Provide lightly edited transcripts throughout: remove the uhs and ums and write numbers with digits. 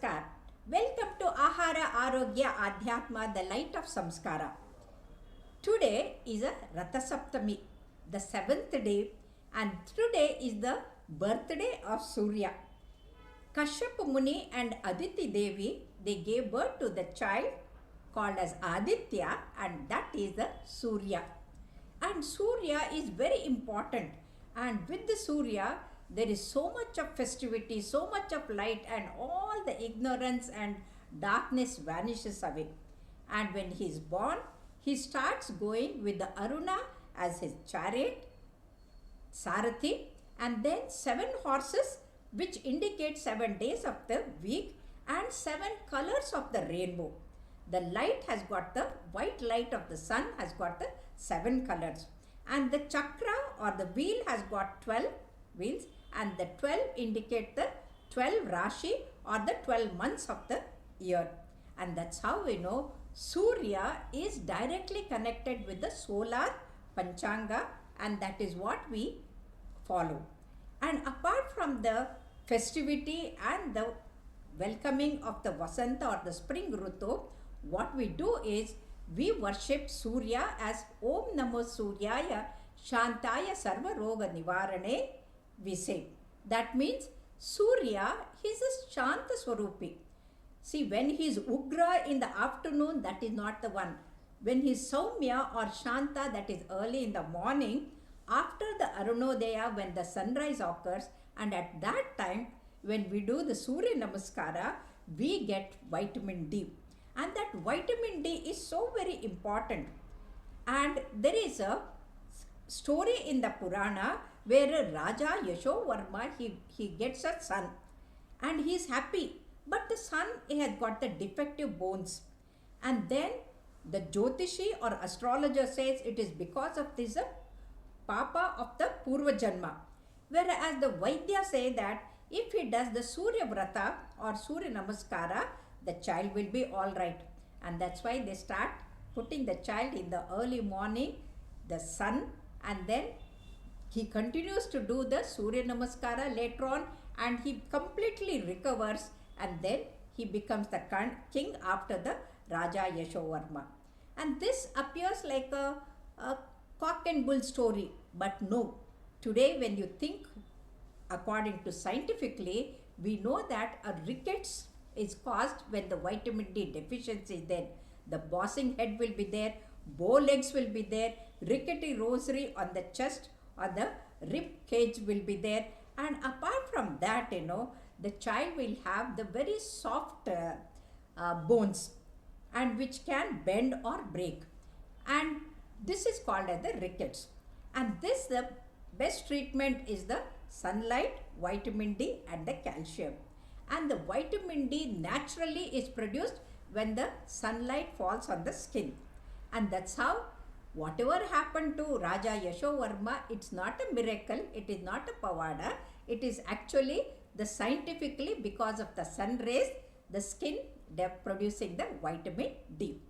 Namaskar. Welcome to Ahara Arogya Adhyatma, the light of Samskara. Today is a Ratha Saptami, the 7th day, and today is the birthday of Surya. Kashyap Muni and Aditi Devi, they gave birth to the child called as Aditya, and that is the Surya. And Surya is very important, and with the Surya there is so much of festivity, so much of light, and all the ignorance and darkness vanishes away. And when he is born, he starts going with the Aruna as his chariot, Sarathi, and then 7 horses which indicate 7 days of the week and 7 colors of the rainbow. The light has got the white light of the sun has got the 7 colors, and the chakra or the wheel has got 12 wheels, and the 12 indicate the 12 Rashi or the 12 months of the year. And that's how we know Surya is directly connected with the solar Panchanga, and that is what we follow. And apart from the festivity and the welcoming of the Vasanta or the spring Rutu, what we do is we worship Surya as Om Namo Suryaya Shantaya Sarva Roga Nivarane, we say. That means Surya, he is a Shanta Swarupi. See, when he is Ugra in the afternoon, that is not the one. When he is Saumya or Shanta, that is early in the morning, after the Arunodaya, when the sunrise occurs, and at that time, when we do the Surya Namaskara, we get vitamin D. And that vitamin D is so very important. And there is a story in the Purana where Raja Yashovarma, he gets a son and he is happy. But the son, he has got the defective bones. And then the Jyotishi or astrologer says it is because of this Papa of the Purva Janma. Whereas the Vaidya say that if he does the Surya Vrata or Surya Namaskara, the child will be all right. And that's why they start putting the child in the early morning, the sun, and then he continues to do the Surya Namaskara later on, and he completely recovers, and then he becomes the king after the Raja Yashovarma. And this appears like a cock and bull story, but no. Today when you think according to scientifically, we know that a rickets is caused when the vitamin D deficiency is there. The bossing head will be there, bow legs will be there, rickety rosary on the chest or the rib cage will be there, and apart from that, the child will have the very soft bones and which can bend or break, and this is called as the rickets. And this, the best treatment is the sunlight, vitamin D and the calcium. And the vitamin D naturally is produced when the sunlight falls on the skin. And that's how whatever happened to Raja Yashovarma, it's not a miracle, it is not a pavada, it is actually the scientifically because of the sun rays, the skin producing the vitamin D.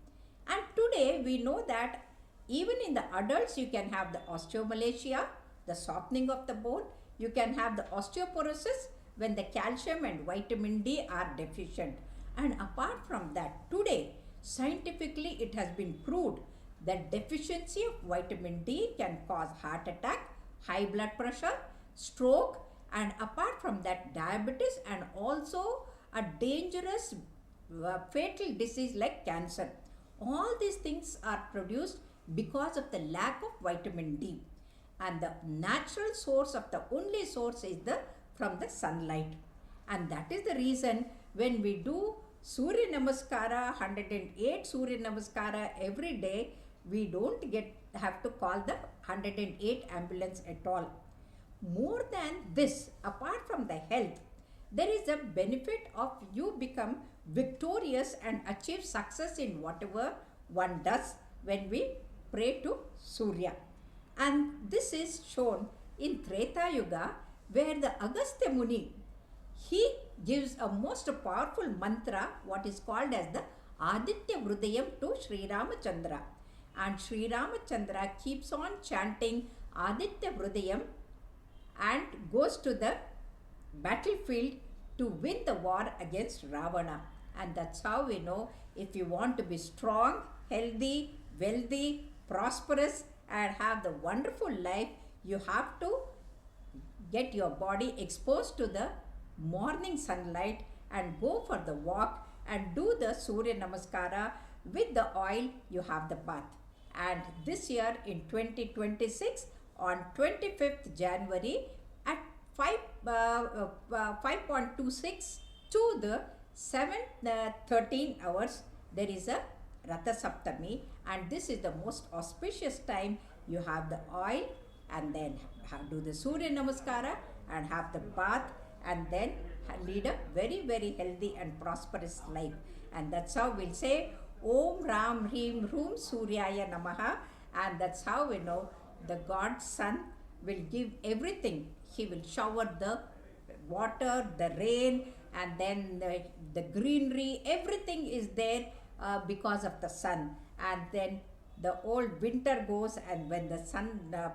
And today we know that even in the adults you can have the osteomalacia, the softening of the bone, you can have the osteoporosis when the calcium and vitamin D are deficient. And apart from that, today scientifically it has been proved that deficiency of vitamin D can cause heart attack, high blood pressure, stroke, and apart from that, diabetes, and also a dangerous fatal disease like cancer. All these things are produced because of the lack of vitamin D. And the natural source of the only source is from the sunlight. And that is the reason when we do Surya Namaskara, 108 Surya Namaskara every day, we don't have to call the 108 ambulance at all. More than this, apart from the health, there is a benefit of you become victorious and achieve success in whatever one does when we pray to Surya. And this is shown in Treta Yuga, where the Agastya Muni, he gives a most powerful mantra, what is called as the Aditya Vrudayam to Sri Ramachandra. And Sri Ramachandra keeps on chanting Aditya Vrudayam and goes to the battlefield to win the war against Ravana. And that's how we know if you want to be strong, healthy, wealthy, prosperous, and have the wonderful life, you have to get your body exposed to the morning sunlight and go for the walk and do the Surya Namaskara with the oil. You have the bath. And this year in 2026, on 25th January at 5.26 to the 7:13 hours, there is a Ratha Saptami, and this is the most auspicious time. You have the oil and then do the Surya Namaskara and have the bath and then lead a very, very healthy and prosperous life. And that's how we'll say Om Ram Hrim Hrum Suryaya Namaha, and that's how we know the God's Son will give everything. He will shower the water, the rain, and then the greenery, everything is there because of the sun. And then the old winter goes, and when the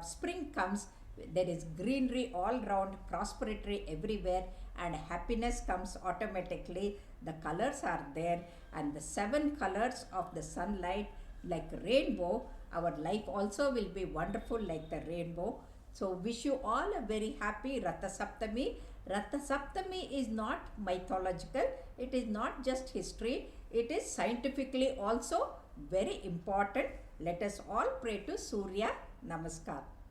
spring comes, there is greenery all around, prosperity everywhere, and happiness comes automatically. The colors are there, and the 7 colors of the sunlight, like rainbow, our life also will be wonderful like the rainbow. So wish you all a very happy Ratha Saptami. Ratha Saptami is not mythological, it is not just history, it is scientifically also very important. Let us all pray to Surya Namaskar.